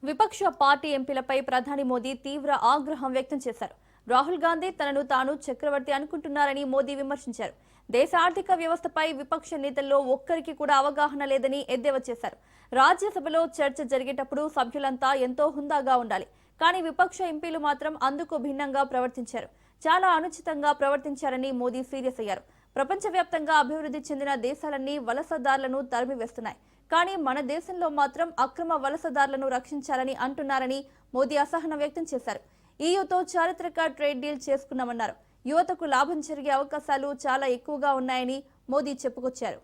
విపక్ష పార్టీ ఎంపీలపై ప్రధాని మోదీ తీవ్ర ఆగ్రహం వ్యక్తం చేశారు. రాహుల్ గాంధీ తనను తాను చక్రవర్తి అనుకుంటున్నారని మోదీ విమర్శించారు. దేశ ఆర్థిక వ్యవస్థపై విపక్ష నేతల్లో ఒక్కరికి కూడా అవగాహన లేదని ఎద్దేవా చేశారు. రాజ్యసభలో చర్చ జరిగేటప్పుడు సభ్యులంతా ఎంతో హుందాగా ఉండాలి, కానీ విపక్ష ఎంపీలు మాత్రం అందుకు భిన్నంగా ప్రవర్తించారు. చాలా అనుచితంగా ప్రవర్తించారని మోదీ సీరియస్ అయ్యారు. ప్రపంచవ్యాప్తంగా అభివృద్ధి చెందిన దేశాలన్నీ వలసదారులను తరిమివేస్తున్నాయి, కానీ మన దేశంలో మాత్రం అక్రమ వలసదారులను రక్షించాలని అంటున్నారని మోదీ అసహనం వ్యక్తం చేశారు. ఈయూతో చారిత్రక ట్రేడ్ డీల్ చేసుకున్నామన్నారు. యువతకు లాభం జరిగే అవకాశాలు చాలా ఎక్కువగా ఉన్నాయని మోదీ చెప్పుకొచ్చారు.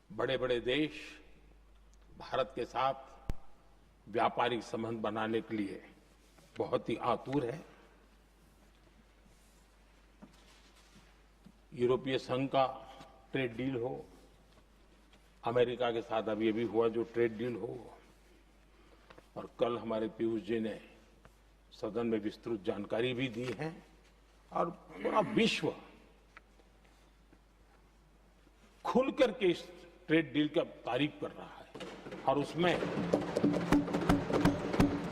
बड़े बड़े देश भारत के साथ व्यापारिक संबंध बनाने के लिए बहुत ही आतुर है। यूरोपीय संघ का ट्रेड डील हो, अमेरिका के साथ अब ये भी हुआ जो ट्रेड डील हो, और कल हमारे पीयूष जी ने सदन में विस्तृत जानकारी भी दी है। और पूरा विश्व खुल करके इस ट्रेड डील का तारीफ कर रहा है। और उसमें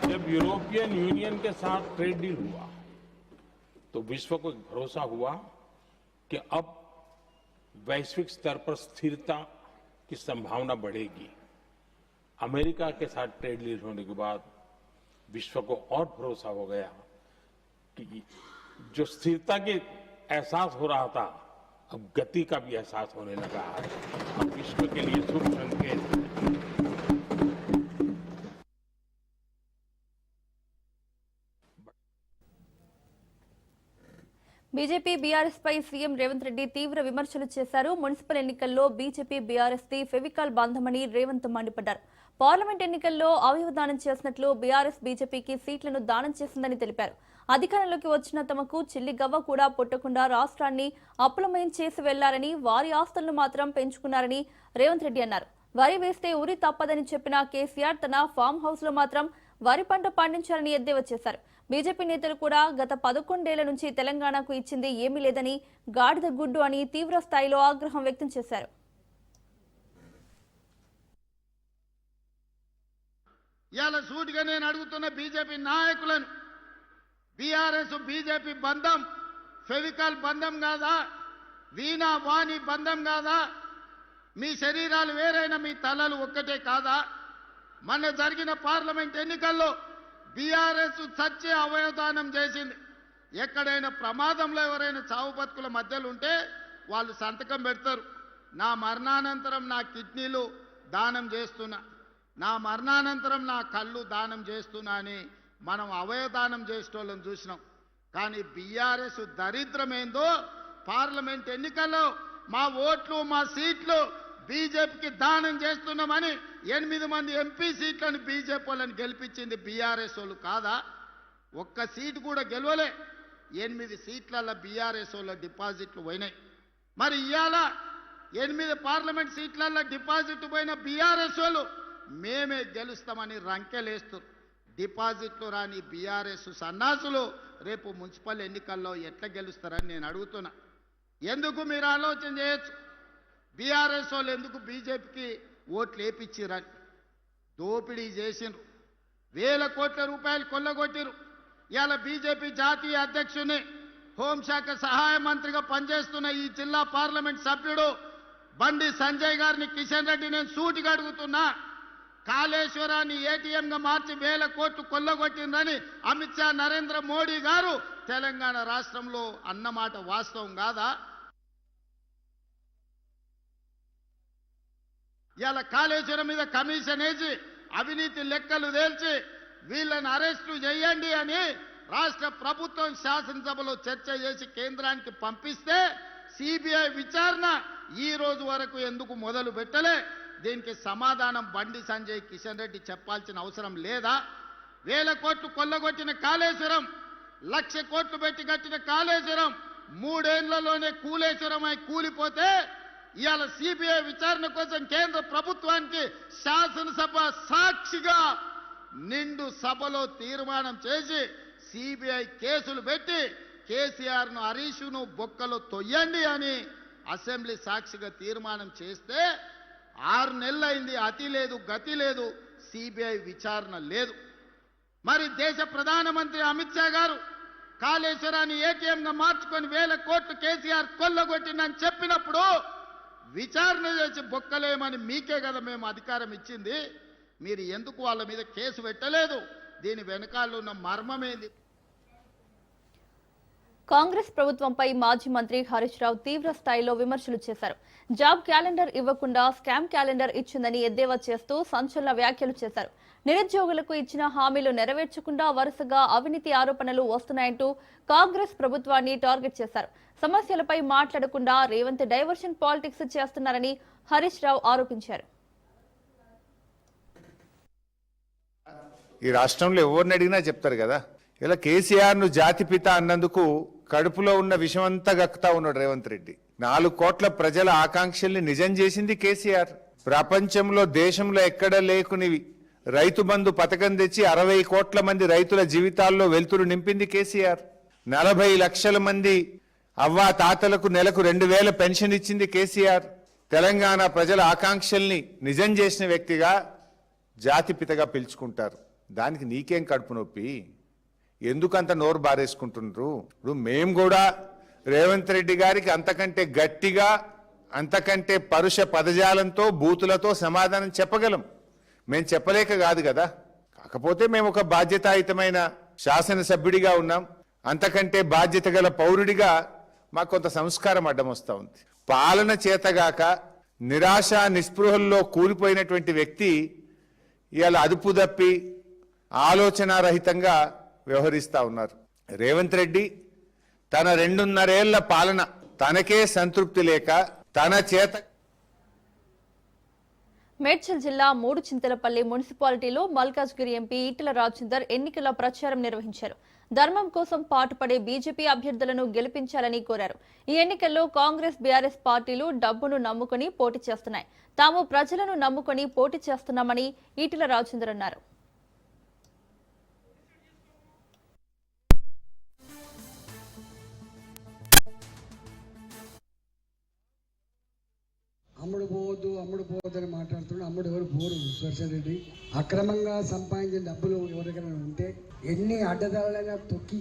जब यूरोपियन यूनियन के साथ ट्रेड डील हुआ तो विश्व को एक भरोसा हुआ कि अब वैश्विक स्तर पर स्थिरता की संभावना बढ़ेगी। अमेरिका के साथ ट्रेड डील होने के बाद विश्व को और भरोसा हो गया कि जो स्थिरता के एहसास हो रहा था, अब गति का भी एहसास होने लगा है। अब विश्व के लिए शुभ संकेत है। బీజేపీ బీఆర్ఎస్ పై సీఎం రేవంత్ రెడ్డి తీవ్ర విమర్శలు చేశారు. మున్సిపల్ ఎన్నికల్లో బీజేపీ బీఆర్ఎస్ ది ఫెవికాల్ బంధమని రేవంత్ మండిపడ్డారు. పార్లమెంట్ ఎన్నికల్లో అవయవదానం చేసినట్లు బీఆర్ఎస్ బీజేపీకి సీట్లను దానం చేసిందని తెలిపారు. అధికారంలోకి వచ్చిన తమకు చిల్లి గవ్వ కూడా పుట్టకుండా రాష్ట్రాన్ని అప్పులమయం చేసి వెళ్లారని, వారి ఆస్తులను మాత్రం పెంచుకున్నారని రేవంత్ రెడ్డి అన్నారు. వరి వేస్తే ఉరి తప్పదని చెప్పిన కేసీఆర్ తన ఫామ్ హౌస్ లో మాత్రం వరి పంట పండించారని ఎద్దేవా చేశారు. బీజేపీ నేతలు కూడా గత 11 ఏళ్ల నుంచి తెలంగాణకు ఇచ్చింది ఏమీ లేదని, గాడిద గుడ్డు అని తీవ్ర స్థాయిలో ఆగ్రహం వ్యక్తం చేశారు. ఇలా సూటిగా నేను అడుగుతున్న బీజేపీ నాయకులను, బీఆర్ఎస్ బీజేపీ బంధం ఫెవికాల్ బంధం కాదా? వీణా వాణి బంధం కాదా? మీ శరీరాలు వేరైనా మీ తలలు ఒక్కటే కాదా? మొన్న జరిగిన పార్లమెంట్ ఎన్నికల్లో బీఆర్ఎస్ చచ్చే అవయవదానం చేసింది. ఎక్కడైనా ప్రమాదంలో ఎవరైనా చావు బతుకుల మధ్యలో ఉంటే వాళ్ళు సంతకం పెడతారు, నా మరణానంతరం నా కిడ్నీలు దానం చేస్తున్నా, నా మరణానంతరం నా కళ్ళు దానం చేస్తున్నా అని మనం అవయవదానం చేసేటోళ్ళని చూసినాం. కానీ బీఆర్ఎస్ దరిద్రమేందో, పార్లమెంట్ ఎన్నికల్లో మా ఓట్లు మా సీట్లు బీజేపీకి దానం చేస్తున్నామని 8 మంది ఎంపీ సీట్లను బీజేపీ వాళ్ళని గెలిపించింది బీఆర్ఎస్ వాళ్ళు కాదా? ఒక్క సీటు కూడా గెలవలే. 8 సీట్లలో బీఆర్ఎస్ వాళ్ళ డిపాజిట్లు పోయినాయి. మరి ఇవాళ 8 పార్లమెంట్ సీట్లలో డిపాజిట్ పోయిన బీఆర్ఎస్ వాళ్ళు మేమే గెలుస్తామని రంకెలేస్తారు. డిపాజిట్లు రాని బీఆర్ఎస్ సన్నాసులు రేపు మున్సిపల్ ఎన్నికల్లో ఎట్లా గెలుస్తారని నేను అడుగుతున్నా. ఎందుకు మీరు ఆలోచన చేయొచ్చు, బీఆర్ఎస్ వాళ్ళు ఎందుకు బీజేపీకి ఓట్లు వేయించారని. దోపిడీ చేసిండ్రు, వేల కోట్ల రూపాయలు కొల్లగొట్టిరు. ఇవాళ బీజేపీ జాతీయ అధ్యక్షుని, హోంశాఖ సహాయ మంత్రిగా పనిచేస్తున్న ఈ జిల్లా పార్లమెంట్ సభ్యుడు బండి సంజయ్ గారిని కిషన్ రెడ్డి నేను సూటిగా అడుగుతున్నా. కాళేశ్వరాన్ని ఏటీఎంగా మార్చి వేల కోట్లు కొల్లగొట్టిందని అమిత్ షా నరేంద్ర మోడీ గారు తెలంగాణ రాష్ట్రంలో అన్నమాట వాస్తవం కాదా? ఇలా కాళేశ్వరం మీద కమిషన్ వేసి అవినీతి లెక్కలు తేల్చి వీళ్ళని అరెస్టు చేయండి అని రాష్ట్ర ప్రభుత్వం శాసనసభలో చర్చ చేసి కేంద్రానికి పంపిస్తే సిబిఐ విచారణ ఈ రోజు వరకు ఎందుకు మొదలు పెట్టలే? దీనికి సమాధానం బండి సంజయ్ కిషన్ రెడ్డి చెప్పాల్సిన అవసరం లేదా? వేల కోట్లు కొల్లగొట్టిన కాళేశ్వరం, 1,00,000 కోట్లు పెట్టి కట్టిన కాళేశ్వరం 3 ఏళ్లలోనే కూలేశ్వరమై కూలిపోతే ఇవాళ సిబిఐ విచారణ కోసం కేంద్ర ప్రభుత్వానికి శాసనసభ సాక్షిగా నిండు సభలో తీర్మానం చేసి సిబిఐ కేసులు పెట్టి కేసీఆర్ను హరీష్ను బొక్కలో తొయ్యండి అని అసెంబ్లీ సాక్షిగా తీర్మానం చేస్తే 6 నెలలైంది, అతి లేదు గతి లేదు, సిబిఐ విచారణ లేదు. మరి దేశ ప్రధానమంత్రి అమిత్ షా గారు కాళేశ్వరాన్ని ఏటీఎంగా మార్చుకొని 1000 కోట్లు కేసీఆర్ కొల్లగొట్టిందని చెప్పినప్పుడు విచారణ చేసి బొక్కలేమని మీకే కదా మేము అధికారం ఇచ్చింది. మీరు ఎందుకు వాళ్ళ మీద కేసు పెట్టలేదు? దీని వెనకాల ఉన్న మర్మమేంది? కాంగ్రెస్ ప్రభుత్వంపై మాజీ మంత్రి హరీష్ రావు తీవ్ర స్థాయిలో విమర్శలు చేశారు. జాబ్ క్యాలెండర్ ఇవ్వకుండా స్కామ్ క్యాలెండర్ ఇచ్చిందని ఎద్దేవా చేస్తూ సంచలన వ్యాఖ్యలు చేశారు. నిరుద్యోగులకు ఇచ్చిన హామీలు నెరవేర్చకుండా వరుసగా అవినీతి ఆరోపణలు వస్తున్నాయంటూ కాంగ్రెస్ ప్రభుత్వాన్ని టార్గెట్ చేశారు. సమస్యలపై మాట్లాడకుండా రేవంత్ డైవర్షన్ పాలిటిక్స్ చేస్తున్నారని హరీష్ రావు ఆరోపించారు. ఈ రాష్ట్రంలో ఎవరిని అడిగినా చెప్తారు కదా, ఇలా కేసీఆర్ను జాతిపిత అన్నందుకు కడుపులో ఉన్న విషమంతా గక్కుతా ఉన్నాడు రేవంత్ రెడ్డి. 4 కోట్ల ప్రజల ఆకాంక్షల్ని నిజం చేసింది కేసీఆర్. ప్రపంచంలో దేశంలో ఎక్కడ లేకునివి రైతు బంధు పథకం తెచ్చి 60 కోట్ల మంది రైతుల జీవితాల్లో వెలుతురు నింపింది కేసీఆర్. 40 లక్షల మంది అవ్వా తాతలకు నెలకు 2000 పెన్షన్ ఇచ్చింది కేసీఆర్. తెలంగాణ ప్రజల ఆకాంక్షల్ని నిజం చేసిన వ్యక్తిగా జాతిపితగా పిలుచుకుంటారు. దానికి నీకేం కడుపు నొప్పి? ఎందుకంత నోరు బారేసుకుంటున్నారు? ఇప్పుడు మేము కూడా రేవంత్ రెడ్డి గారికి అంతకంటే గట్టిగా, అంతకంటే పరుష పదజాలంతో, బూతులతో సమాధానం చెప్పగలం. మేము చెప్పలేక కాదు కదా. కాకపోతే మేము ఒక బాధ్యతాయుతమైన శాసనసభ్యుడిగా ఉన్నాం. అంతకంటే బాధ్యత గల పౌరుడిగా మాకు కొంత సంస్కారం అడ్డం వస్తూ ఉంది. పాలన చేతగాక నిరాశ నిస్పృహల్లో కూలిపోయినటువంటి వ్యక్తి ఇవాళ అదుపు తప్పి ఆలోచనారహితంగా వ్యవహరిస్తా ఉన్నారు. రేవంత్ రెడ్డి తన 2.5 ఏళ్ల పాలన తనకే సంతృప్తి లేక తన చేత మేడ్చల్ జిల్లా మూడుచింతలపల్లి మున్సిపాలిటీలో మల్కాజ్గిరి ఎంపీ ఈటెల రాజేందర్ ఎన్నికల ప్రచారం నిర్వహించారు. ధర్మం కోసం పాటుపడే బీజేపీ అభ్యర్థులను గెలిపించాలని కోరారు. ఈ ఎన్నికల్లో కాంగ్రెస్, బీఆర్ఎస్ పార్టీలు డబ్బును నమ్ముకుని పోటీ చేస్తున్నాయి. తాము ప్రజలను నమ్ముకుని పోటీ చేస్తున్నామని ఈటెల రాజేందర్ అన్నారు. అమ్ముడు పోవద్దు అని మాట్లాడుతున్నాడు. అమ్ముడు ఎవరు పోరు. సుదర్శన్ రెడ్డి అక్రమంగా సంపాదించిన డబ్బులు ఎవరికైనా ఉంటే ఎన్ని అడ్డదారులైనా తొక్కి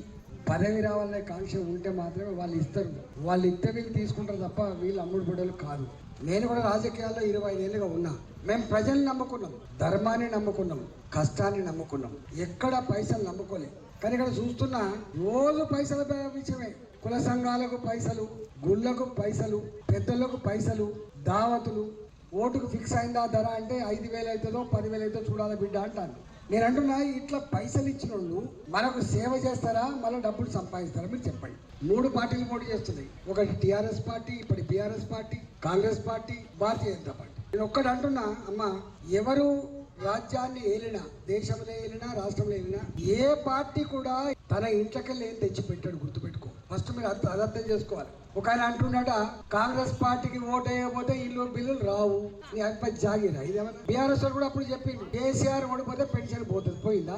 పదవి రావాలనే కాంక్ష ఉంటే మాత్రమే వాళ్ళు ఇస్తారు. వాళ్ళు ఇస్తే వీళ్ళు తీసుకుంటారు తప్ప వీళ్ళు అమ్ముడు పొడలు కాదు. నేను కూడా రాజకీయాల్లో 25 ఏళ్ళుగా ఉన్నా. మేము ప్రజల్ని నమ్ముకున్నాం, ధర్మాన్ని నమ్ముకున్నాం, కష్టాన్ని నమ్ముకున్నాం. ఎక్కడ పైసలు నమ్ముకోలేదు. కానీ ఇక్కడ చూస్తున్నా రోజు పైసల విషయమే. కుల సంఘాలకు పైసలు, గుళ్ళకు పైసలు, పెద్దలకు పైసలు, దావతులు. ఓటుకు ఫిక్స్ అయిందా ధర అంటే 5,000 అవుతుందో 10,000 అవుతుందో చూడాలి బిడ్డ అంటాను. నేను అంటున్నా, ఇట్లా పైసలు ఇచ్చిన వాళ్ళు మనకు సేవ చేస్తారా, మళ్ళీ డబ్బులు సంపాదిస్తారా? మీరు చెప్పండి. 3 పార్టీలు పోటీ చేస్తున్నాయి. ఒకటి టీఆర్ఎస్ పార్టీ, ఇప్పుడు BRS party, Congress party, Bharatiya Janata party. నేను ఒక్కటి అంటున్నా, అమ్మ, ఎవరు రాజ్యాన్ని ఏలినా, దేశంలో ఏలినా, రాష్ట్రంలో ఏలినా, ఏ పార్టీ కూడా తన ఇంట్లోకెళ్ళి ఏం తెచ్చి పెట్టాడు గుర్తుపెట్టుకో. ఫస్ట్ మీరు అది అర్థం చేసుకోవాలి. ఒక ఆయన అంటున్నాడ, కాంగ్రెస్ పార్టీకి ఓటు వేయకపోతే ఇల్లు బిల్లులు రావు, నీ అప్ప జాగిరా. ఇదేమన్నా బీఆర్ఎస్ కూడా అప్పుడు చెప్పింది, కేసీఆర్ ఓడిపోతే పెన్షన్ పోతుంది. పోయిందా?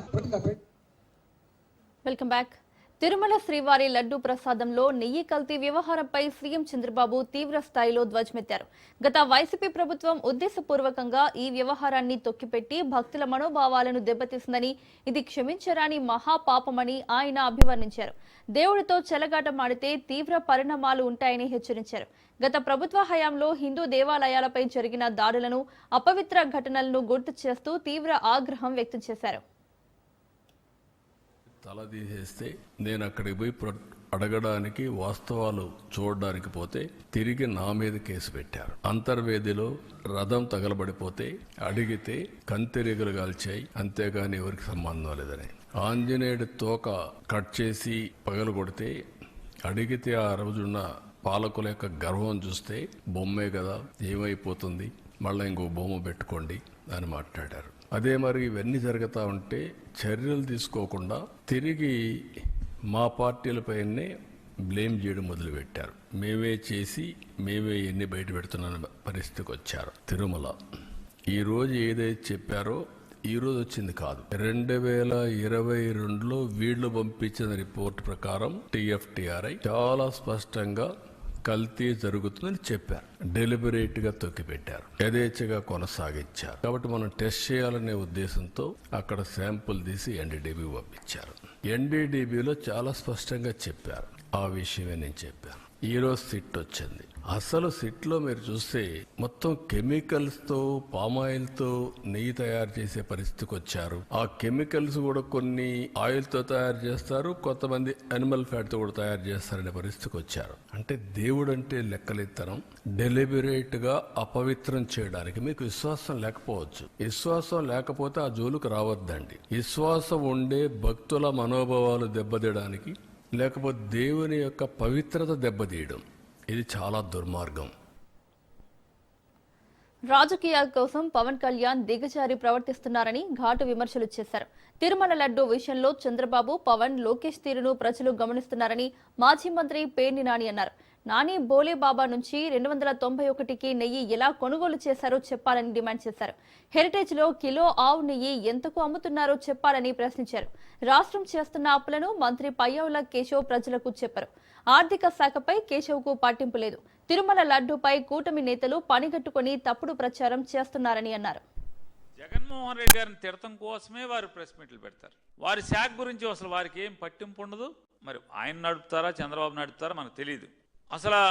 Welcome back. తిరుమల శ్రీవారి లడ్డూ ప్రసాదంలో నెయ్యి కల్తీ వ్యవహారంపై సీఎం చంద్రబాబు తీవ్ర స్థాయిలో ధ్వజమెత్తారు. గత వైసీపీ ప్రభుత్వం ఉద్దేశపూర్వకంగా ఈ వ్యవహారాన్ని తొక్కిపెట్టి భక్తుల మనోభావాలను దెబ్బతీసిందని, ఇది క్షమించరాని మహాపాపమని ఆయన అభివర్ణించారు. దేవుడితో చెలగాటమాడితే తీవ్ర పరిణామాలు ఉంటాయని హెచ్చరించారు. గత ప్రభుత్వ హయాంలో హిందూ దేవాలయాలపై జరిగిన దాడులను, అపవిత్ర ఘటనలను గుర్తు చేస్తూ తీవ్ర ఆగ్రహం వ్యక్తం చేశారు. తల తీసేస్తే నేను అక్కడికి పోయి అడగడానికి, వాస్తవాలు చూడడానికి పోతే తిరిగి నా మీద కేసు పెట్టారు. అంతర్వేదిలో రథం తగలబడిపోతే అడిగితే కంతిరీగలు కాల్చాయి, అంతేగాని ఎవరికి సంబంధం లేదని. ఆంజనేయుడి తోక కట్ చేసి పగలు కొడితే అడిగితే ఆ రోజున్న పాలకుల యొక్క గర్వం చూస్తే బొమ్మే కదా, ఏమైపోతుంది, మళ్ళీ ఇంకో బొమ్మ పెట్టుకోండి అని మాట్లాడారు. అదే మరి ఇవన్నీ జరుగుతూ ఉంటే చర్యలు తీసుకోకుండా తిరిగి మా పార్టీలపైనే బ్లేమ్ చేయడం మొదలుపెట్టారు. మేమే చేసి మేమే ఎన్ని బయట పెడుతున్న పరిస్థితికి వచ్చారు. తిరుమల ఈరోజు ఏదైతే చెప్పారో ఈరోజు వచ్చింది కాదు. 2022లో వీళ్లు పంపించిన రిపోర్ట్ ప్రకారం TFTRI చాలా స్పష్టంగా కల్తీ జరుగుతుందని చెప్పారు. డెలిబరేట్ గా తొక్కిపెట్టారు, యథేచ్ఛగా కొనసాగించారు. కాబట్టి మనం టెస్ట్ చేయాలనే ఉద్దేశంతో అక్కడ శాంపుల్ తీసి ఎన్డీడీబీ పంపించారు. ఎన్డీడీబీలో చాలా స్పష్టంగా చెప్పారు. ఆ విషయమే నేను చెప్పాను. ఈ రోజు సిట్ వచ్చింది. అసలు సిట్ లో మీరు చూస్తే మొత్తం కెమికల్స్ తో, పామాయిల్ తో నెయ్యి తయారు చేసే పరిస్థితికి వచ్చారు. ఆ కెమికల్స్ కూడా కొన్ని ఆయిల్ తో తయారు చేస్తారు, కొంతమంది అనిమల్ ఫ్యాట్ తో కూడా తయారు చేస్తారనే పరిస్థితికి వచ్చారు. అంటే దేవుడు అంటే లెక్కలిత్తనం. డెలిబరేట్ గా అపవిత్రం చేయడానికి మీకు విశ్వాసం లేకపోవచ్చు. విశ్వాసం లేకపోతే ఆ జోలుకు రావద్దండి. విశ్వాసం ఉండే భక్తుల మనోభావాలు దెబ్బతీయడానికి, లేకపోతే దేవుని యొక్క పవిత్రత దెబ్బతీయడం, ఇది చాలా దుర్మార్గం. రాజకీయాల కోసం పవన్ కళ్యాణ్ దిగజారి ప్రవర్తిస్తున్నారని ఘాటు విమర్శలు చేశారు. తిరుమల లడ్డూ విషయంలో చంద్రబాబు, పవన్, లోకేష్ తీరును ప్రజలు గమనిస్తున్నారని మాజీ మంత్రి పేర్ని నాని అన్నారు. నాని బోలేబాబా నుంచి 291కి నెయ్యి ఎలా కొనుగోలు చేశారో చెప్పాలని డిమాండ్ చేశారు. హెరిటేజ్ లో కిలో ఆవు నెయ్యి ఎంతకు అమ్ముతున్నారో చెప్పాలని ప్రశ్నించారు. రాష్ట్రం చేస్తున్న అప్పులను మంత్రి పయ్యావుల కేశవ్ ప్రజలకు చెప్పారు. ఆర్థిక శాఖపై కేశవ్కు పట్టింపు లేదు. తిరుమల లడ్డూపై కూటమి నేతలు పనిగట్టుకుని తప్పుడు ప్రచారం చేస్తున్నారని అన్నారు. జగన్మోహన్ రెడ్డి గారిని తిడతం కోసమే వారు ప్రెస్ మీట్లు పెడతారు. వారి శాఖ గురించి అసలు వారికి ఏం పట్టింపు ఉండదు. మరి ఆయన నడుపుతారా, చంద్రబాబు నడుపుతారా మనకు తెలియదు. అసలు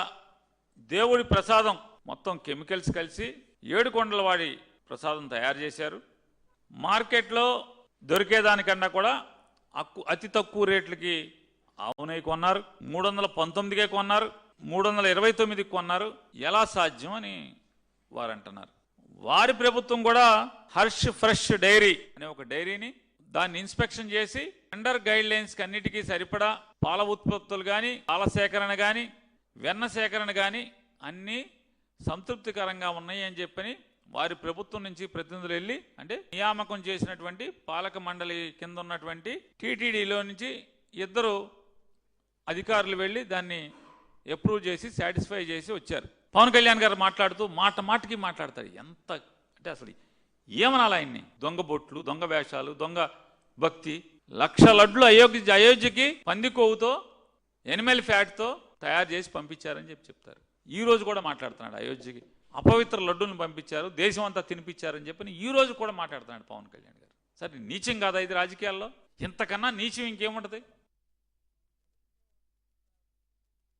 దేవుడి ప్రసాదం మొత్తం కెమికల్స్ కలిసి 7 కొండల వాడి ప్రసాదం తయారు చేశారు. మార్కెట్లో దొరికేదానికన్నా కూడా అతి తక్కువ రేట్లకి ఆవు నెయ్యి కొన్నారు. 319కే కొన్నారు, 329కి కొన్నారు. ఎలా సాధ్యం అని వారు అంటున్నారు. వారి ప్రభుత్వం కూడా హర్ష్ ఫ్రెష్ డైరీ అనే ఒక డైరీని దాన్ని ఇన్స్పెక్షన్ చేసి టెండర్ గైడ్ లైన్స్ అన్నిటికీ సరిపడా పాల ఉత్పత్తులు కానీ, పాల సేకరణ కానీ, వెన్న సేకరణ కానీ అన్నీ సంతృప్తికరంగా ఉన్నాయి అని చెప్పని వారి ప్రభుత్వం నుంచి ప్రతినిధులు వెళ్ళి, అంటే నియామకం చేసినటువంటి పాలక మండలి కింద ఉన్నటువంటి టీటీడీలో నుంచి 2 అధికారులు వెళ్ళి దాన్ని అప్రూవ్ చేసి సాటిస్ఫై చేసి వచ్చారు. పవన్ కళ్యాణ్ గారు మాట్లాడుతూ మాటకి మాట్లాడతారు. ఎంత అంటే అసలు ఏమనాలి ఆయన్ని? దొంగ బొట్లు, దొంగ వేషాలు, దొంగ భక్తి. 1,00,000 లడ్లు అయోధ్యకి పంది కొవ్వుతో, ఎనిమల్ ఫ్యాట్తో తయారు చేసి పంపించారని చెప్తారు. ఈ రోజు కూడా మాట్లాడుతున్నాడు. అయోధ్యకి అపవిత్ర లడ్డూలను పంపించారు, దేశం అంతా తినిపించారని చెప్పని ఈ రోజు కూడా మాట్లాడుతున్నాడు పవన్ కళ్యాణ్ గారు. సరే, నీచం కాదా ఇది రాజకీయాల్లో? ఇంతకన్నా నీచం ఇంకేముంటది?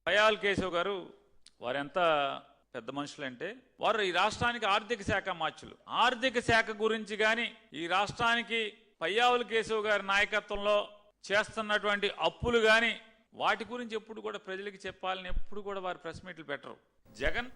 పయ్యావుల కేశవ్ గారు వారు ఎంత పెద్ద మనుషులంటే, వారు ఈ రాష్ట్రానికి ఆర్థిక శాఖ మార్చులు. ఆర్థిక శాఖ గురించి కానీ, ఈ రాష్ట్రానికి పయ్యావుల కేశవ్ గారి నాయకత్వంలో చేస్తున్నటువంటి అప్పులు కానీ, వాటి గురించి ఎప్పుడు కూడా ప్రజలకి చెప్పాలని ఎప్పుడు కూడా వారు ప్రెస్ మీట్లు పెట్టరు. జగన్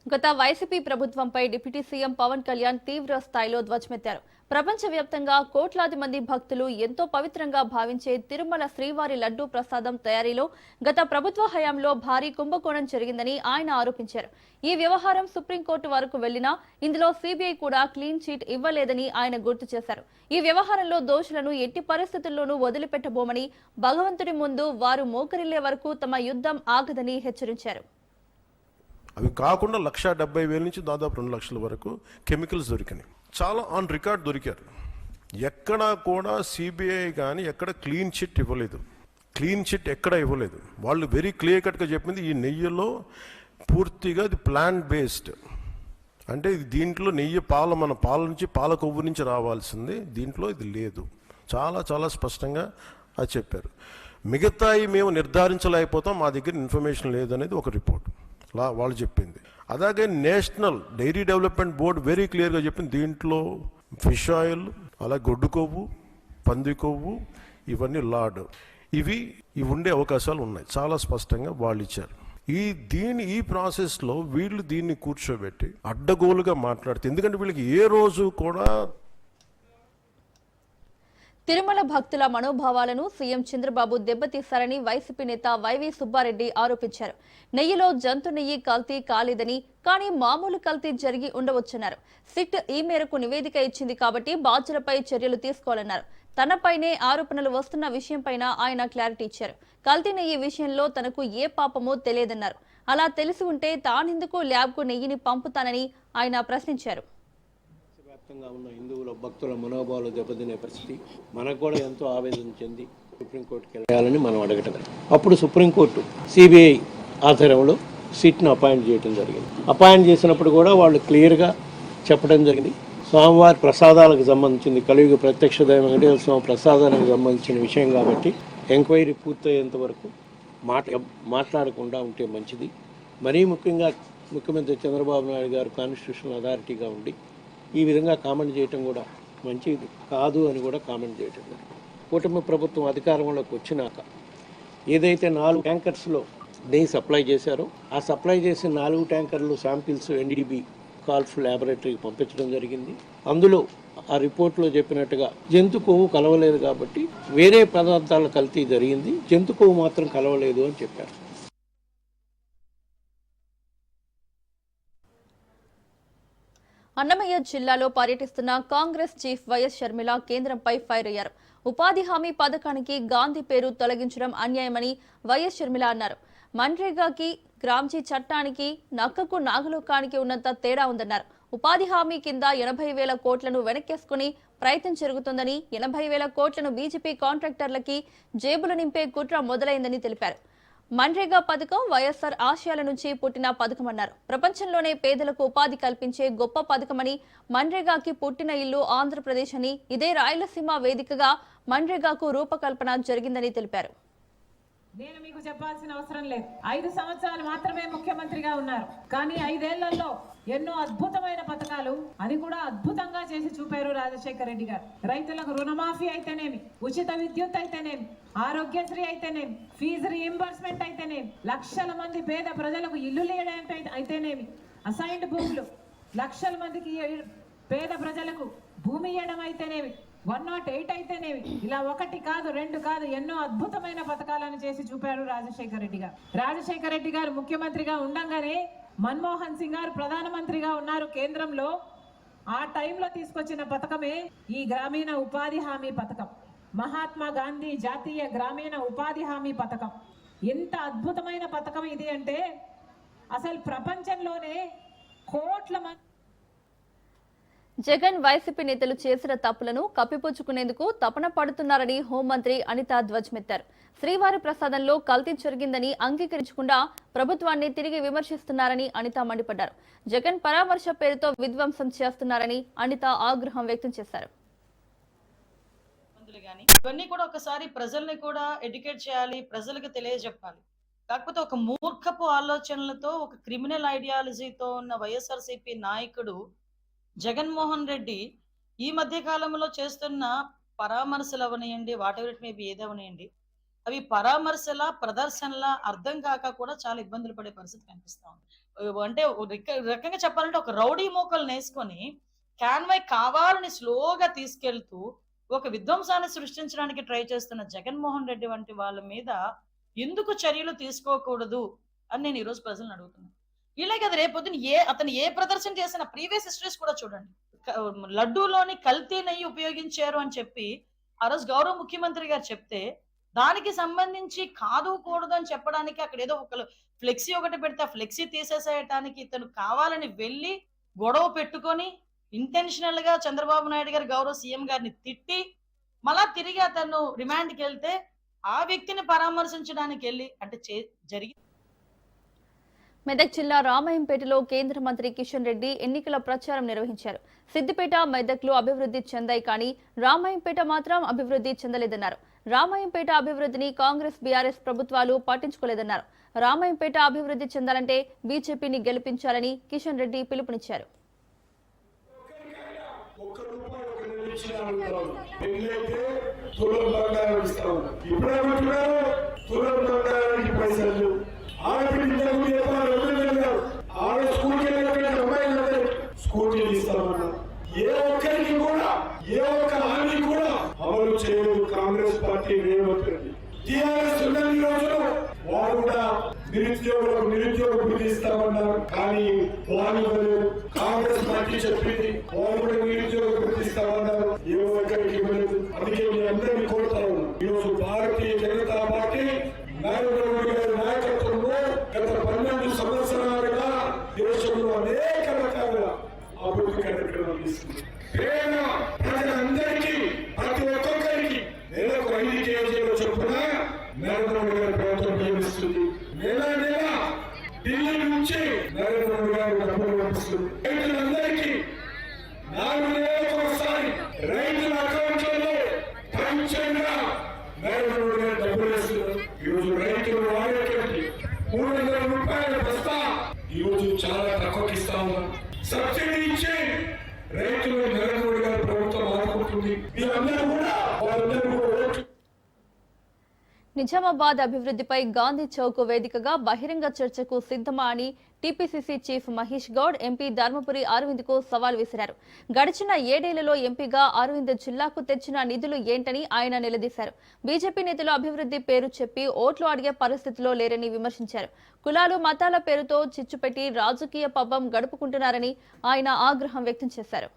గత వైసీపీ ప్రభుత్వంపై డిప్యూటీ సీఎం పవన్ కళ్యాణ్ తీవ్ర స్థాయిలో ధ్వజమెత్తారు. ప్రపంచవ్యాప్తంగా కోట్లాది మంది భక్తులు ఎంతో పవిత్రంగా భావించే తిరుమల శ్రీవారి లడ్డూ ప్రసాదం తయారీలో గత ప్రభుత్వ హయాంలో భారీ కుంభకోణం జరిగిందని ఆయన ఆరోపించారు. ఈ వ్యవహారం సుప్రీంకోర్టు వరకు వెళ్లినా ఇందులో సీబీఐ కూడా క్లీన్ చీట్ ఇవ్వలేదని ఆయన గుర్తు చేశారు. ఈ వ్యవహారంలో దోషులను ఎట్టి పరిస్థితుల్లోనూ వదిలిపెట్టబోమని, భగవంతుడి ముందు వారు మోకరిల్లే వరకు తమ యుద్ధం ఆగదని హెచ్చరించారు. అవి కాకుండా 1,70,000 నుంచి దాదాపు 2 లక్షల వరకు కెమికల్స్ దొరికినాయి. చాలా ఆన్ రికార్డ్ దొరికారు. ఎక్కడా కూడా సిబిఐ కానీ ఎక్కడ క్లీన్ చిట్ ఇవ్వలేదు. క్లీన్ చిట్ ఎక్కడ ఇవ్వలేదు. వాళ్ళు వెరీ క్లియర్ కట్గా చెప్పింది, ఈ నెయ్యిలో పూర్తిగా ఇది ప్లాంట్ బేస్డ్, అంటే ఇది దీంట్లో నెయ్యి మన పాల నుంచి, పాల కొవ్వు నుంచి రావాల్సింది, దీంట్లో ఇది లేదు. చాలా చాలా స్పష్టంగా అది చెప్పారు. మిగతాయి మేము నిర్ధారించలేకపోతాం, మా దగ్గర ఇన్ఫర్మేషన్ లేదనేది ఒక రిపోర్ట్ వాళ్ళు చెప్పింది. అలాగే National Dairy Development Board very క్లియర్గా చెప్పింది, దీంట్లో ఫిష్ ఆయిల్, అలా గొడ్డు కొవ్వు, పంది కొవ్వు, ఇవన్నీ లార్డ్, ఇవి ఉండే అవకాశాలు ఉన్నాయి. చాలా స్పష్టంగా వాళ్ళు ఇచ్చారు. ఈ ప్రాసెస్లో వీళ్ళు దీన్ని కూర్చోబెట్టి అడ్డగోలుగా మాట్లాడితే, ఎందుకంటే వీళ్ళకి ఏ రోజు కూడా తిరుమల భక్తుల మనోభావాలను సీఎం చంద్రబాబు దెబ్బతీశారని వైసీపీ నేత వైవి సుబ్బారెడ్డి ఆరోపించారు. నెయ్యిలో జంతు నెయ్యి కల్తీ కాలేదని, కానీ మామూలు కల్తీ జరిగి ఉండవచ్చన్నారు. సిట్ ఈ మేరకు నివేదిక ఇచ్చింది కాబట్టి బాధ్యులపై చర్యలు తీసుకోవాలన్నారు. తనపైనే ఆరోపణలు వస్తున్న విషయంపైన ఆయన క్లారిటీ ఇచ్చారు. కల్తీ నెయ్యి విషయంలో తనకు ఏ పాపమో తెలియదన్నారు. అలా తెలిసి ఉంటే తానెందుకు ల్యాబ్కు నెయ్యిని పంపుతానని ఆయన ప్రశ్నించారు. వ్యాప్తంగా ఉన్న హిందువుల భక్తుల మనోభావాలు దెబ్బతినే పరిస్థితి మనకు కూడా ఎంతో ఆవేదన చెంది సుప్రీంకోర్టుకి వెళ్ళాలని మనం అడగటం. అప్పుడు సుప్రీంకోర్టు సిబిఐ ఆధ్వర్యంలో సిట్ను అపాయింట్ చేయడం జరిగింది. అపాయింట్ చేసినప్పుడు కూడా వాళ్ళు క్లియర్గా చెప్పడం జరిగింది, స్వామివారి ప్రసాదాలకు సంబంధించింది, కలియుగ ప్రత్యక్ష దైవం వెంకటేశ్వర స్వామి ప్రసాదాలకు సంబంధించిన విషయం కాబట్టి ఎంక్వైరీ పూర్తయ్యేంత వరకు మాట్లాడకుండా ఉంటే మంచిది. మరీ ముఖ్యంగా ముఖ్యమంత్రి చంద్రబాబు నాయుడు గారు కాన్స్టిట్యూషనల్ అథారిటీగా ఉండి ఈ విధంగా కామెంట్ చేయటం కూడా మంచిది కాదు అని కూడా కామెంట్ చేయటం జరిగింది. కూటమి ప్రభుత్వం అధికారంలోకి వచ్చినాక ఏదైతే 4 ట్యాంకర్స్లో నెయ్యి సప్లై చేశారో ఆ సప్లై చేసిన 4 ట్యాంకర్లు శాంపిల్స్ ఎన్డీబీ కాల్ఫ్ ల్యాబొరేటరీకి పంపించడం జరిగింది. అందులో ఆ రిపోర్ట్లో చెప్పినట్టుగా జంతు కొవ్వు కలవలేదు కాబట్టి వేరే పదార్థాల కల్తీ జరిగింది, జంతు కొవ్వు మాత్రం కలవలేదు అని చెప్పారు. అన్నమయ్య జిల్లాలో పర్యటిస్తున్న కాంగ్రెస్ చీఫ్ వైఎస్ షర్మిల కేంద్రంపై ఫైర్ అయ్యారు. ఉపాధి హామీ పథకానికి గాంధీ పేరు తొలగించడం అన్యాయమని వైఎస్ షర్మిల అన్నారు. మన్రేగాకి, గ్రామ్జీ చట్టానికి, నక్కకు నాగలోకానికి ఉన్నంత తేడా ఉందన్నారు. ఉపాధి హామీ కింద 80,000 కోట్లను వెనక్కేసుకుని ప్రయత్నం జరుగుతుందని, 80,000 కోట్లను బీజేపీ కాంట్రాక్టర్లకి జేబులు నింపే కుట్ర మొదలైందని తెలిపారు. మన్రేగా పథకం వైఎస్ఆర్ ఆశయాల నుంచి పుట్టిన పథకమన్నారు. ప్రపంచంలోనే పేదలకు ఉపాధి కల్పించే గొప్ప పథకమని, మన్రేగాకి పుట్టిన ఇల్లు ఆంధ్రప్రదేశ్ అని, ఇదే రాయలసీమ వేదికగా మన్రేగాకు రూపకల్పన జరిగిందని తెలిపారు. నేను మీకు చెప్పాల్సిన అవసరం లేదు. 5 సంవత్సరాలు మాత్రమే ముఖ్యమంత్రిగా ఉన్నారు, కానీ 5 ఏళ్లలో ఎన్నో అద్భుతమైన పథకాలు అది కూడా అద్భుతంగా చేసి చూపారు రాజశేఖర రెడ్డి గారు. రైతులకు రుణమాఫీ అయితేనేమి, ఉచిత విద్యుత్ అయితేనేమి, ఆరోగ్యశ్రీ అయితేనేమి, ఫీజు రీయింబర్స్మెంట్ అయితేనేమి, లక్షల మంది పేద ప్రజలకు ఇల్లు అయితేనేమి, అసైన్డ్ భూములు లక్షల మందికి పేద ప్రజలకు భూమి ఇవ్వడం అయితేనేమి, 108 అయితేనేమి, ఇలా 1 కాదు 2 కాదు ఎన్నో అద్భుతమైన పథకాలను చేసి చూపారు రాజశేఖర రెడ్డి గారు. రాజశేఖర రెడ్డి గారు ముఖ్యమంత్రిగా ఉండగానే మన్మోహన్ సింగ్ గారు ప్రధానమంత్రిగా ఉన్నారు కేంద్రంలో. ఆ టైంలో తీసుకొచ్చిన పథకమే ఈ గ్రామీణ ఉపాధి హామీ పథకం, మహాత్మా గాంధీ జాతీయ గ్రామీణ ఉపాధి హామీ పథకం. ఎంత అద్భుతమైన పథకం ఇది అంటే అసలు ప్రపంచంలోనే కోట్ల మంది జగన్ వైసీపీ నేతలు చేసిన తప్పులను కప్పిపుచ్చుకునేందుకు తపన పడుతున్నారని హోంమంత్రి అనిత ధ్వజమెత్తారు. శ్రీవారి ప్రసాదంలో కల్తీ జరిగిందని అంగీకరించకుండా ప్రభుత్వాన్ని తిరిగి విమర్శిస్తున్నారని అనిత మండిపడ్డారు. జగన్ పరామర్శ పేరుతో విధ్వంసం చేస్తున్నారని అనిత ఆగ్రహం వ్యక్తం చేశారు. ఇవన్నీ కూడా ఒకసారి ప్రజల్ని కూడా ఎడ్యుకేట్ చేయాలి, ప్రజలకు తెలియజెప్పాలి. కాకపోతే ఒక మూర్ఖపు ఆలోచనలతో, ఒక క్రిమినల్ ఐడియాలజీతో ఉన్న వైఎస్ఆర్సీపీ నాయకుడు జగన్మోహన్ రెడ్డి ఈ మధ్య కాలంలో చేస్తున్న పరామర్శలు అవనియండి, వాటెవర్ ఇట్ మే బి ఏదవనియండి, అవి పరామర్శల ప్రదర్శనల అర్థం కాక కూడా చాలా ఇబ్బందులు పడే పరిస్థితి కనిపిస్తా ఉంది. అంటే రకంగా చెప్పాలంటే ఒక రౌడీ మోకలు నేసుకొని క్యాన్వై కావాలని స్లోగా తీసుకెళ్తూ ఒక విధ్వంసాన్ని సృష్టించడానికి ట్రై చేస్తున్న జగన్మోహన్ రెడ్డి వంటి వాళ్ళ మీద ఎందుకు చర్యలు తీసుకోకూడదు అని నేను ఈరోజు ప్రజలను అడుగుతున్నాను. ఇలా కదా రేపొద్దున అతను ఏ ప్రదర్శన చేసిన ప్రీవియస్ హిస్టరీస్ కూడా చూడండి. లడ్డూలోని కల్తీ నెయ్యి ఉపయోగించారు అని చెప్పి ఆ రోజు గౌరవ ముఖ్యమంత్రి గారు చెప్తే దానికి సంబంధించి కాదు కూడదు అని చెప్పడానికి అక్కడ ఏదో ఒక ఫ్లెక్సీ ఒకటి పెడితే ఆ ఫ్లెక్సీ తీసేసేయటానికి ఇతను కావాలని వెళ్ళి గొడవ పెట్టుకొని ఇంటెన్షనల్ గా చంద్రబాబు నాయుడు గారు గౌరవ సీఎం గారిని తిట్టి మళ్ళా తిరిగి అతను రిమాండ్కి వెళ్తే ఆ వ్యక్తిని పరామర్శించడానికి వెళ్ళి అంటే జరిగి. మెదక్ జిల్లా రామాయంపేటలో కేంద్ర మంత్రి కిషన్ రెడ్డి ఎన్నికల ప్రచారం నిర్వహించారు. సిద్దిపేట, మెదక్లు అభివృద్ధి చెందాయి కానీ రామాయంపేట మాత్రం అభివృద్ధి చెందలేదన్నారు. రామాయంపేట అభివృద్ధిని కాంగ్రెస్, బీఆర్ఎస్ ప్రభుత్వాలు పట్టించుకోలేదన్నారు. రామాయంపేట అభివృద్ధి చెందాలంటే బీజేపీని గెలిపించాలని కిషన్ రెడ్డి పిలుపునిచ్చారు. ఏ ఒక్కరికి కూడా ఏ ఒక్క హామీ కూడా అమలు చేయలేదు కాంగ్రెస్ పార్టీ రేవంత్ రెడ్డి. టీఆర్ఎస్ ఉన్న రోజులు వారు కూడా నిరుద్యోగులకు నిరుద్యోగ వృత్తి ఇస్తామన్నారు, కానీ వాళ్ళు కాంగ్రెస్ పార్టీ చెప్పింది వారు కూడా నిరుద్యోగ వృత్తి ఇస్తామన్నారు, ఏ ఒక్కరికి ఇవ్వలేదు. అందుకే మీ అందరినీ కోరుతా ఉన్నాం, ఈరోజు భారతీయ జనతా పార్టీ నరేంద్ర మోడీ గారి నాయకత్వంలో గత 12 సంవత్సరాలుగా దేశంలో అనేక రకాల అభివృద్ధి కార్యక్రమాలు తీసుకుంది. పేద ప్రజలందరికీ ప్రతి ఒక్కొక్కరికి నెలకు 5 కేజీల పరిస్థితి. రైతులందరికీ 4 నెలలకు ఒకసారి రైతుల అకౌంట్లలో పంచంగా నరేంద్ర డబ్బులు వేస్తున్నారు. ఈరోజు రైతులు వాడేటువంటి 300 రూపాయల బస్తా ఈరోజు చాలా తక్కువకి ఇస్తా ఉన్నారు. సబ్సిడీ ఇచ్చి రైతులు నరేంద్ర గారి ప్రభుత్వం ఆదుకుంటుంది. మీరందరూ కూడా వారందరూ కూడా నిజామాబాద్ అభివృద్ధిపై గాంధీ చౌక్ వేదికగా బహిరంగ చర్చకు సిద్ధమా అని TPCC chief Mahesh Goud MP Dharmapuri Arvind కు సవాల్ విసిరారు. గడిచిన 7 ఏళ్లలో ఎంపీగా అరవింద్ జిల్లాకు తెచ్చిన నిధులు ఏంటని ఆయన నిలదీశారు. బీజేపీ నేతలు అభివృద్ధి పేరు చెప్పి ఓట్లు అడిగే పరిస్థితిలో లేరని విమర్శించారు. కులాలు మతాల పేరుతో చిచ్చుపెట్టి రాజకీయ పబ్బం గడుపుకుంటున్నారని ఆయన ఆగ్రహం వ్యక్తం చేశారు.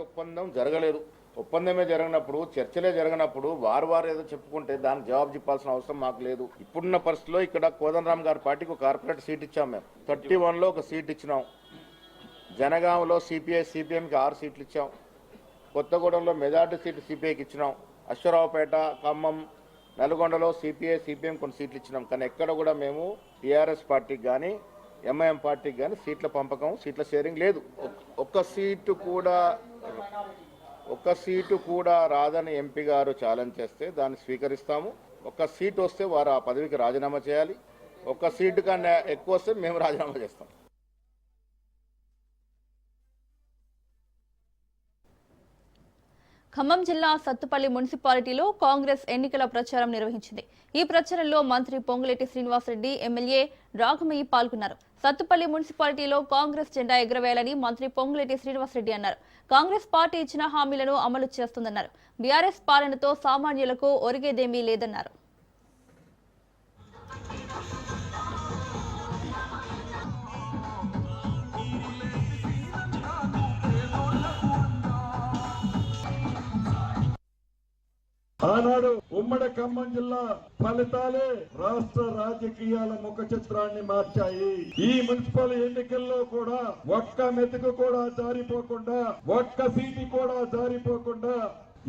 ఒప్పందం జరగలేదు. ఒప్పందమే జరిగినప్పుడు, చర్చలే జరిగినప్పుడు వారు ఏదో చెప్పుకుంటే దానికి జవాబు చెప్పాల్సిన అవసరం మాకు లేదు. ఇప్పుడున్న పరిస్థితిలో ఇక్కడ కోదండరామ్ గారి పార్టీకి ఒక కార్పొరేట్ సీట్ ఇచ్చాం. మేము 31లో ఒక సీట్ ఇచ్చినాం. జనగాంలో సిపిఐ సిపిఎంకి 6 సీట్లు ఇచ్చాం. కొత్తగూడెంలో మెజార్టీ సీట్లు సిపిఐకి ఇచ్చినాం. అశ్వరావుపేట, ఖమ్మం, నల్గొండలో సిపిఐ సిపిఎం కొన్ని సీట్లు ఇచ్చినాం. కానీ ఎక్కడ కూడా మేము టీఆర్ఎస్ పార్టీకి కానీ ఎంఐఎం పార్టీకి కానీ సీట్ల పంపకం, సీట్ల షేరింగ్ లేదు. ఒక్క సీటు కూడా రాదని ఎంపీ గారు ఛాలెంజ్ చేస్తే దాన్ని స్వీకరిస్తాము. ఒక్క సీటు వస్తే వారు ఆ పదవికి రాజీనామా చేయాలి. ఒక్క సీటు కన్నా ఎక్కువ వస్తే మేము రాజీనామా చేస్తాం. ఖమ్మం జిల్లా సత్తుపల్లి మున్సిపాలిటీలో కాంగ్రెస్ ఎన్నికల ప్రచారం నిర్వహించింది. ఈ ప్రచారంలో మంత్రి పొంగులేటి శ్రీనివాసరెడ్డి, ఎమ్మెల్యే రాఘమయ్య పాల్గొన్నారు. సత్తుపల్లి మున్సిపాలిటీలో కాంగ్రెస్ జెండా ఎగురవేయాలని మంత్రి పొంగులేటి శ్రీనివాసరెడ్డి అన్నారు. కాంగ్రెస్ పార్టీ ఇచ్చిన హామీలను అమలు చేస్తుందన్నారు. బీఆర్ఎస్ పాలనతో సామాన్యులకు ఒరిగేదేమీ లేదన్నారు. ఆనాడు ఉమ్మడి ఖమ్మం జిల్లా ఫలితాలే రాష్ట్ర రాజకీయాల ముఖ చిత్రాన్ని మార్చాయి. ఈ మున్సిపల్ ఎన్నికల్లో కూడా ఒక్క మెతుకు కూడా జారిపోకుండా, ఒక్క సీటు కూడా జారిపోకుండా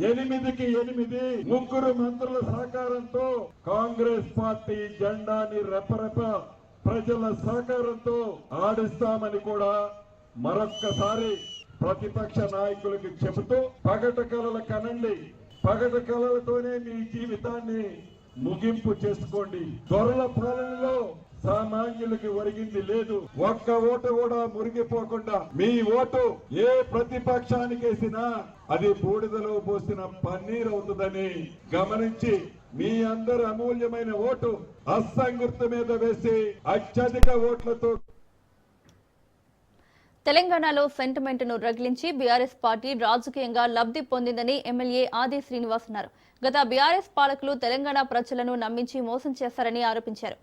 8కి 8 ముగ్గురు మంత్రుల సహకారంతో కాంగ్రెస్ పార్టీ జెండాని రెపరెప ప్రజల సహకారంతో ఆడిస్తామని కూడా మరొక్కసారి ప్రతిపక్ష నాయకులకి చెబుతూ పగట కలల కనండి, పగట కళలతోనే మీ జీవితాన్ని ముగింపు చేసుకోండి. దొరల పాలనలో సామాన్యులకి ఒరిగింది లేదు. ఒక్క ఓటు కూడా మురిగిపోకుండా మీ ఓటు ఏ ప్రతిపక్షానికి వేసినా అది బూడిదలో పోసిన పన్నీర్ అవుతుందని గమనించి మీ అందరి అమూల్యమైన ఓటు అస్సాం గుర్తు మీద వేసి అత్యధిక ఓట్లతో తెలంగాణలో సెంటిమెంట్ను రగిలించి బీఆర్ఎస్ పార్టీ రాజకీయంగా లబ్ధి పొందిందని ఎమ్మెల్యే ఆది శ్రీనివాస్ అన్నారు. గత బీఆర్ఎస్ పాలకులు తెలంగాణ ప్రజలను నమ్మించి మోసం చేశారని ఆరోపించారు.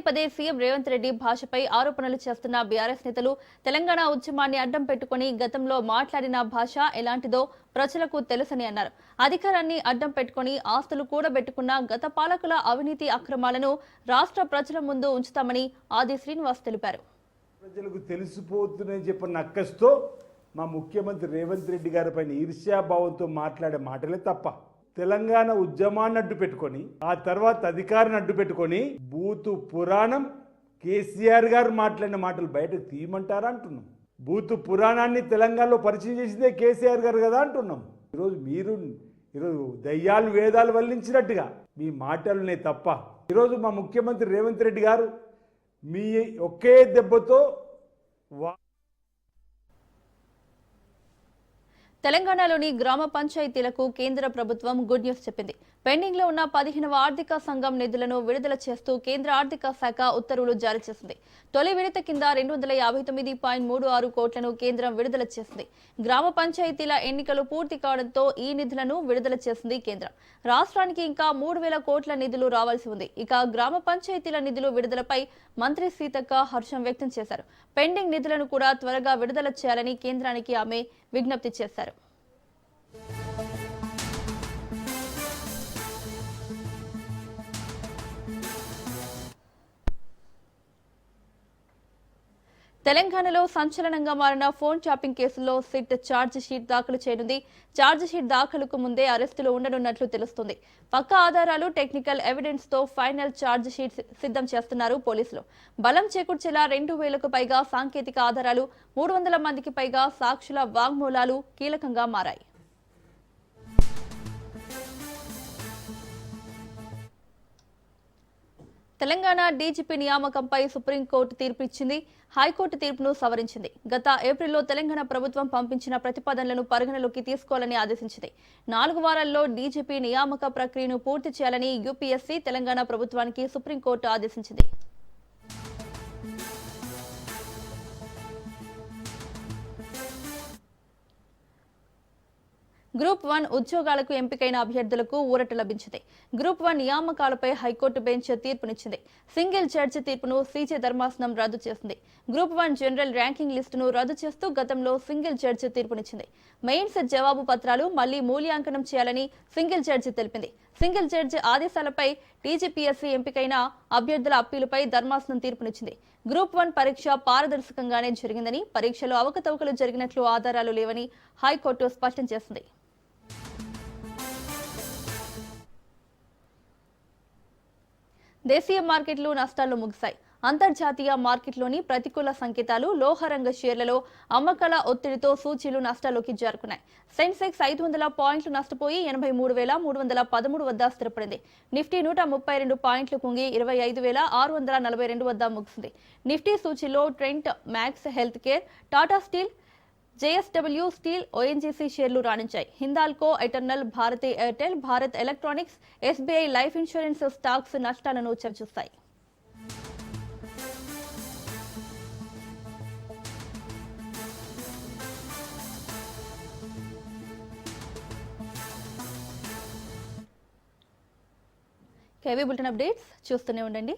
పదే సీఎం రేవంత్ రెడ్డి భాషపై ఆరోపణలు చేస్తున్న బీఆర్ఎస్ నేతలు తెలంగాణ ఉద్యమాన్ని అడ్డం పెట్టుకుని గతంలో మాట్లాడిన భాష ఎలాంటిదో ప్రజలకు తెలుసని అన్నారు. అధికారాన్ని అడ్డం పెట్టుకుని ఆస్తులు కూడబెట్టుకున్న గత పాలకుల అవినీతి అక్రమాలను రాష్ట్ర ప్రజల ముందు ఉంచుతామని ఆది శ్రీనివాస్ తెలిపారు. ప్రజలకు తెలిసిపోతుందని చెప్పిన నక్కస్తో మా ముఖ్యమంత్రి రేవంత్ రెడ్డి గారి పైన ఈర్ష్యాభావంతో మాట్లాడే మాటలే తప్ప తెలంగాణ ఉద్యమాన్ని అడ్డు పెట్టుకొని ఆ తర్వాత అధికారాన్ని అడ్డు పెట్టుకొని బూతు పురాణం కేసీఆర్ గారు మాట్లాడిన మాటలు బయటకు తీయమంటారా అంటున్నాం. బూతు పురాణాన్ని తెలంగాణలో పరిచయం చేసిందే కేసీఆర్ గారు కదా అంటున్నాం. ఈరోజు దయ్యాలు వేదాలు వల్లించినట్టుగా మీ మాటలనే తప్ప ఈరోజు మా ముఖ్యమంత్రి రేవంత్ రెడ్డి గారు మీ ఒకే దెబ్బతో తెలంగాణలోని గ్రామ పంచాయతీలకు కేంద్ర ప్రభుత్వం గుడ్ న్యూస్ చెప్పింది. పెండింగ్ లో ఉన్న 15వ ఆర్థిక సంఘం నిధులను విడుదల చేస్తూ కేంద్ర ఆర్థిక శాఖ ఉత్తర్వులు జారీ చేసింది. తొలి విడత కింద 259.36 కోట్లను కేంద్రం విడుదల చేసింది. గ్రామ పంచాయతీల ఎన్నికలు పూర్తి కావడంతో ఈ నిధులను విడుదల చేసింది కేంద్రం. రాష్ట్రానికి ఇంకా 3,000 కోట్ల నిధులు రావాల్సి ఉంది. ఇక గ్రామ పంచాయతీల నిధులు విడుదలపై మంత్రి సీతక్క హర్షం వ్యక్తం చేశారు. పెండింగ్ నిధులను కూడా త్వరగా విడుదల చేయాలని కేంద్రానికి ఆమె విజ్ఞప్తి చేశారు. తెలంగాణలో సంచలనంగా మారిన ఫోన్ ట్యాపింగ్ కేసులో సిట్ ఛార్జ్ షీట్ దాఖలు చేయనుంది. ఛార్జ్ షీట్ దాఖలుకు ముందే అరెస్టులు ఉండనున్నట్లు తెలుస్తుంది. పక్కా ఆధారాలు, టెక్నికల్ ఎవిడెన్స్ తో ఫైనల్ ఛార్జ్ షీట్ సిద్ధం చేస్తున్నారు పోలీసులు. బలం చేకూర్చేలా 2000కు పైగా సాంకేతిక ఆధారాలు, 300 మందికి పైగా సాక్షుల వాంగ్మూలాలు కీలకంగా మారాయి. తెలంగాణ డీజీపీ నియామకంపై సుప్రీంకోర్టు తీర్పు ఇచ్చింది. హైకోర్టు తీర్పును సవరించింది. గత ఏప్రిల్లో తెలంగాణ ప్రభుత్వం పంపించిన ప్రతిపాదనలను పరిగణలోకి తీసుకోవాలని ఆదేశించింది. 4 వారాల్లో డీజీపీ నియామక ప్రక్రియను పూర్తి చేయాలని యూపీఎస్సీ తెలంగాణ ప్రభుత్వానికి సుప్రీంకోర్టు ఆదేశించింది. గ్రూప్ 1 ఉద్యోగాలకు ఎంపికైన అభ్యర్థులకు ఊరట లభించింది. గ్రూప్ 1 నియామకాలపై హైకోర్టు బెంచ్ తీర్పునిచ్చింది. సింగిల్ జడ్జి తీర్పును సీజే ధర్మాసనం రద్దు చేసింది. గ్రూప్ 1 జనరల్ ర్యాంకింగ్ లిస్టును రద్దు చేస్తూ గతంలో సింగిల్ జడ్జి తీర్పునిచ్చింది. మెయిన్స్ జవాబు పత్రాలు మళ్లీ మూల్యాంకనం చేయాలని సింగిల్ జడ్జి తెలిపింది. సింగిల్ జడ్జి ఆదేశాలపై టీజీపీఎస్సీ ఎంపికైన అభ్యర్థుల అప్పీలుపై ధర్మాసనం తీర్పునిచ్చింది. గ్రూప్ 1 పరీక్ష పారదర్శకంగానే జరిగిందని, పరీక్షలో అవకతవకలు జరిగినట్లు ఆధారాలు లేవని హైకోర్టు స్పష్టం చేసింది. దేశీయ మార్కెట్లు నష్టాల్లో ముగిశాయి. అంతర్జాతీయ మార్కెట్లోని ప్రతికూల సంకేతాలు, లోహరంగ షేర్లలో అమ్మకాల ఒత్తిడితో సూచీలు నష్టాల్లోకి జారుకున్నాయి. సెన్సెక్స్ 500 పాయింట్లు నష్టపోయి 83,313 వద్ద స్థిరపడింది. నిఫ్టీ 132 పాయింట్లు కుంగి 25,642 వద్ద ముగిసింది. నిఫ్టీ సూచీలో Trent, Max Health Care, Tata steel, JSW steel, ONGC షేర్లు రాణించాయి. Hindalco, Eternal, Bharti Airtel, Bharat Electronics, SBI life insurance stocks నష్టాలను చవిచూస్తాయి. కేవీ బులెటిన్ అప్డేట్స్ చూస్తూనే ఉండండి.